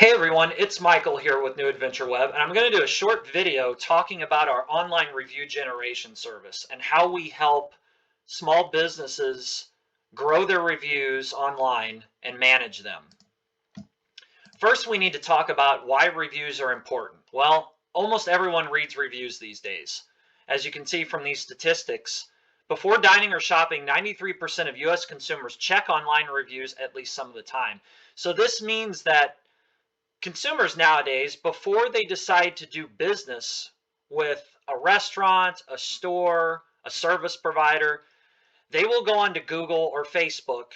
Hey everyone, it's Michael here with New Adventure Web, and I'm going to do a short video talking about our online review generation service and how we help small businesses grow their reviews online and manage them. First, we need to talk about why reviews are important. Well, almost everyone reads reviews these days. As you can see from these statistics, before dining or shopping, 93% of US consumers check online reviews at least some of the time. So this means that consumers nowadays, before they decide to do business with a restaurant, a store, a service provider, they will go onto Google or Facebook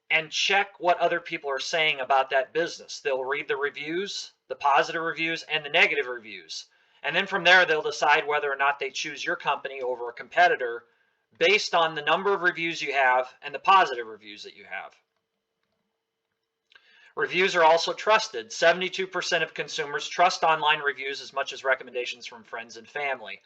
and check what other people are saying about that business. They'll read the reviews, the positive reviews, and the negative reviews. And then from there, they'll decide whether or not they choose your company over a competitor based on the number of reviews you have and the positive reviews that you have. Reviews are also trusted. 72% of consumers trust online reviews as much as recommendations from friends and family.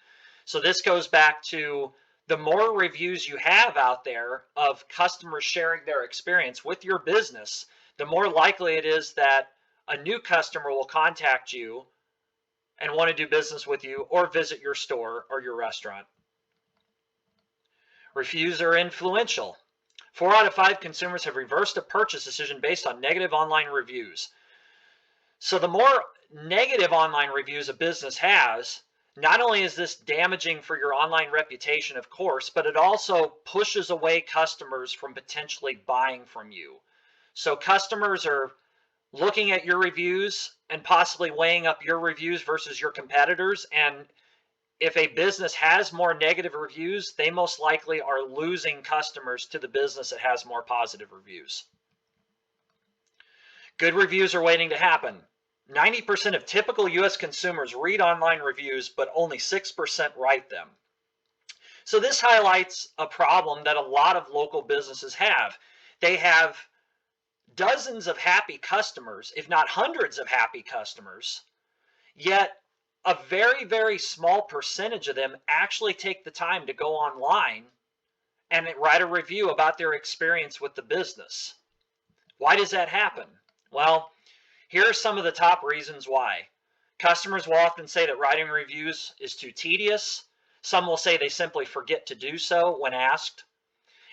So this goes back to the more reviews you have out there of customers sharing their experience with your business, the more likely it is that a new customer will contact you and want to do business with you or visit your store or your restaurant. Reviews are influential. 4 out of 5 consumers have reversed a purchase decision based on negative online reviews. So the more negative online reviews a business has, not only is this damaging for your online reputation, of course, but it also pushes away customers from potentially buying from you. So customers are looking at your reviews and possibly weighing up your reviews versus your competitors. And if a business has more negative reviews, they most likely are losing customers to the business that has more positive reviews. Good reviews are waiting to happen. 90% of typical US consumers read online reviews, but only 6% write them. So this highlights a problem that a lot of local businesses have. They have dozens of happy customers, if not hundreds of happy customers, yet a very, very small percentage of them actually take the time to go online and write a review about their experience with the business. Why does that happen? Well, here are some of the top reasons why. Customers will often say that writing reviews is too tedious. Some will say they simply forget to do so when asked.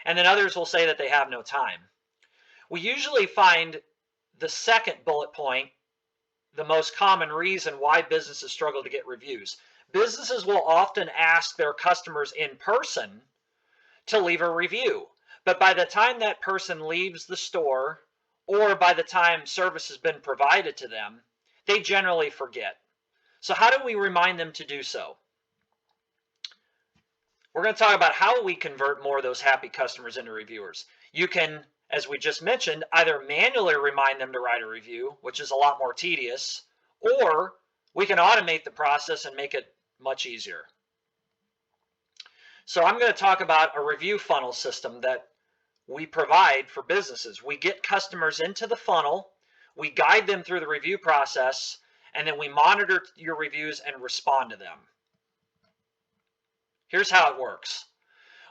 And then others will say that they have no time. We usually find the second bullet point the most common reason why businesses struggle to get reviews. Businesses will often ask their customers in person to leave a review, but by the time that person leaves the store or by the time service has been provided to them, they generally forget. So how do we remind them to do so? We're going to talk about how we convert more of those happy customers into reviewers. You can, as we just mentioned, either manually remind them to write a review, which is a lot more tedious, or we can automate the process and make it much easier. So I'm going to talk about a review funnel system that we provide for businesses. We get customers into the funnel, we guide them through the review process, and then we monitor your reviews and respond to them. Here's how it works.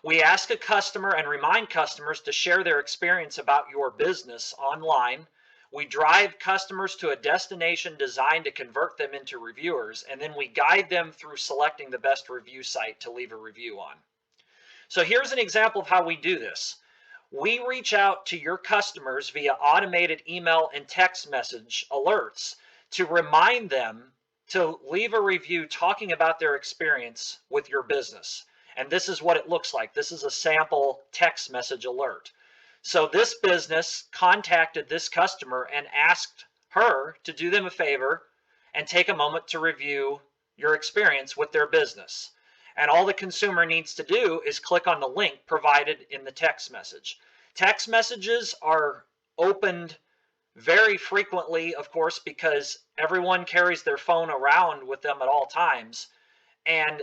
We ask a customer and remind customers to share their experience about your business online. We drive customers to a destination designed to convert them into reviewers, and then we guide them through selecting the best review site to leave a review on. So here's an example of how we do this. We reach out to your customers via automated email and text message alerts to remind them to leave a review talking about their experience with your business. And this is what it looks like. This is a sample text message alert. So this business contacted this customer and asked her to do them a favor and take a moment to review your experience with their business. And all the consumer needs to do is click on the link provided in the text message. Text messages are opened very frequently, of course, because everyone carries their phone around with them at all times, and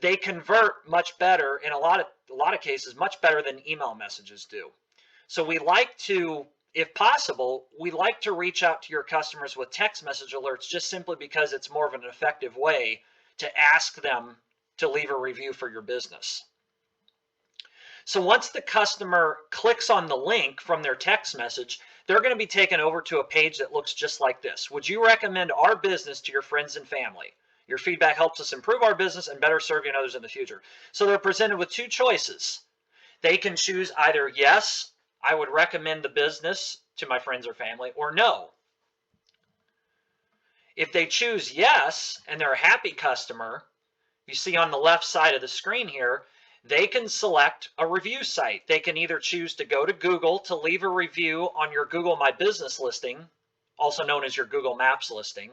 they convert much better in a lot of cases, much better than email messages do. So we like to, if possible, we like to reach out to your customers with text message alerts just simply because it's more of an effective way to ask them to leave a review for your business. So once the customer clicks on the link from their text message, they're going to be taken over to a page that looks just like this. Would you recommend our business to your friends and family? Your feedback helps us improve our business and better serve you and others in the future. So they're presented with two choices. They can choose either yes, I would recommend the business to my friends or family, or no. If they choose yes and they're a happy customer, you see on the left side of the screen here, they can select a review site. They can either choose to go to Google to leave a review on your Google My Business listing, also known as your Google Maps listing,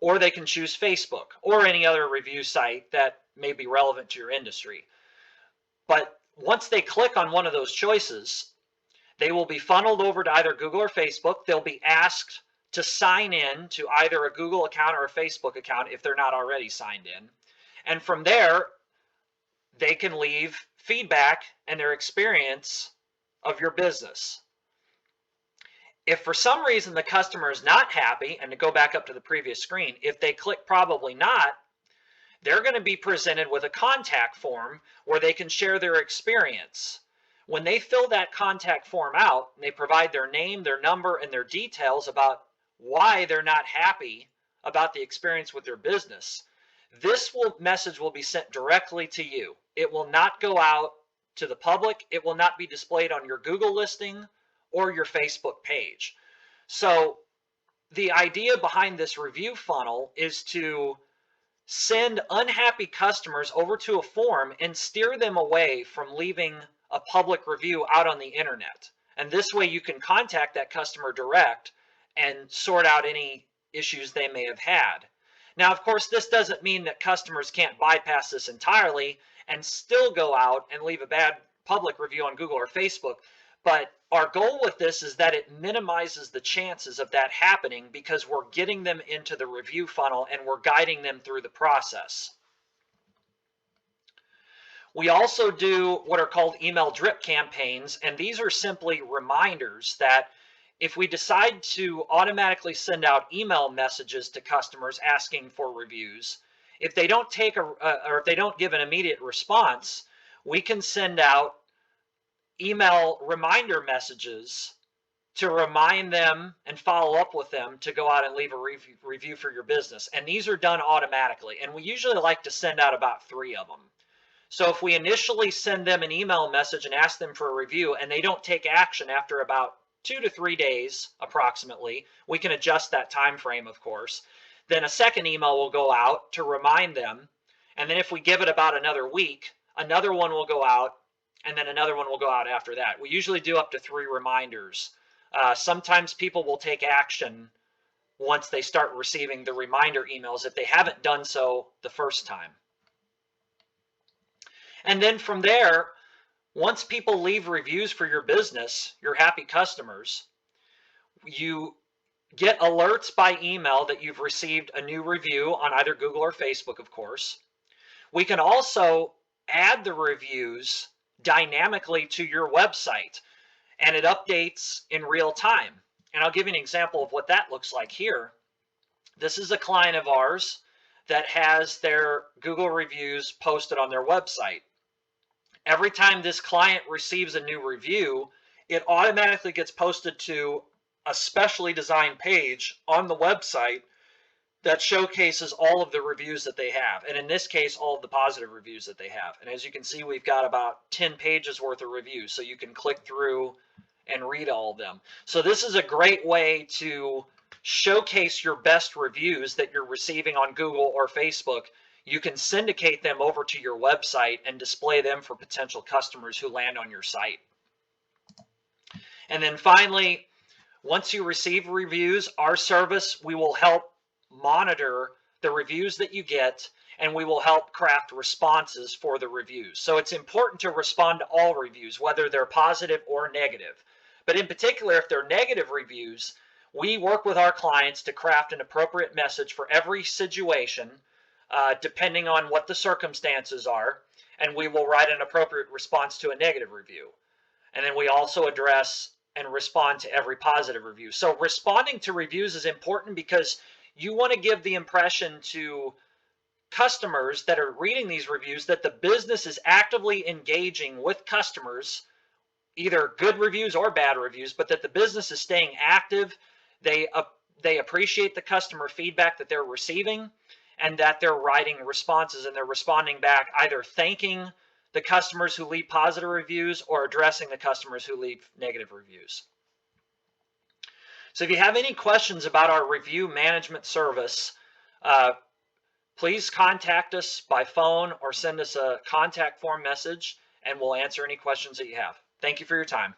or they can choose Facebook or any other review site that may be relevant to your industry. But once they click on one of those choices, they will be funneled over to either Google or Facebook. They'll be asked to sign in to either a Google account or a Facebook account if they're not already signed in. And from there, they can leave feedback and their experience of your business. If for some reason the customer is not happy, and to go back up to the previous screen, if they click probably not, they're going to be presented with a contact form where they can share their experience. When they fill that contact form out, and they provide their name, their number, and their details about why they're not happy about the experience with their business, this message will be sent directly to you. It will not go out to the public. It will not be displayed on your Google listing or your Facebook page. So the idea behind this review funnel is to send unhappy customers over to a form and steer them away from leaving a public review out on the internet. And this way you can contact that customer direct and sort out any issues they may have had. Now, of course, this doesn't mean that customers can't bypass this entirely and still go out and leave a bad public review on Google or Facebook. But our goal with this is that it minimizes the chances of that happening because we're getting them into the review funnel and we're guiding them through the process. We also do what are called email drip campaigns, and these are simply reminders that if we decide to automatically send out email messages to customers asking for reviews, if they don't take or if they don't give an immediate response, we can send out email reminder messages to remind them and follow up with them to go out and leave a review for your business. And these are done automatically. And we usually like to send out about 3 of them. So if we initially send them an email message and ask them for a review and they don't take action after about 2 to 3 days approximately, we can adjust that time frame, of course. Then a second email will go out to remind them. And then if we give it about another week, another one will go out, and then another one will go out after that. We usually do up to 3 reminders. Sometimes people will take action once they start receiving the reminder emails if they haven't done so the first time. And then from there, once people leave reviews for your business, your happy customers, you get alerts by email that you've received a new review on either Google or Facebook, of course. We can also add the reviews dynamically to your website, and it updates in real time. And I'll give you an example of what that looks like here. This is a client of ours that has their Google reviews posted on their website. Every time this client receives a new review, it automatically gets posted to a specially designed page on the website that showcases all of the reviews that they have. And in this case, all of the positive reviews that they have. And as you can see, we've got about 10 pages worth of reviews. So you can click through and read all of them. So this is a great way to showcase your best reviews that you're receiving on Google or Facebook. You can syndicate them over to your website and display them for potential customers who land on your site. And then finally, once you receive reviews, our service, we will help monitor the reviews that you get, and we will help craft responses for the reviews. So it's important to respond to all reviews, whether they're positive or negative. But in particular, if they're negative reviews, we work with our clients to craft an appropriate message for every situation, depending on what the circumstances are, and we will write an appropriate response to a negative review. And then we also address and respond to every positive review. So responding to reviews is important because you want to give the impression to customers that are reading these reviews that the business is actively engaging with customers either good reviews or bad reviews, but that the business is staying active. They appreciate the customer feedback that they're receiving, and that they're writing responses and they're responding back, either thanking the customers who leave positive reviews or addressing the customers who leave negative reviews. So if you have any questions about our review management service, please contact us by phone or send us a contact form message, and we'll answer any questions that you have. Thank you for your time.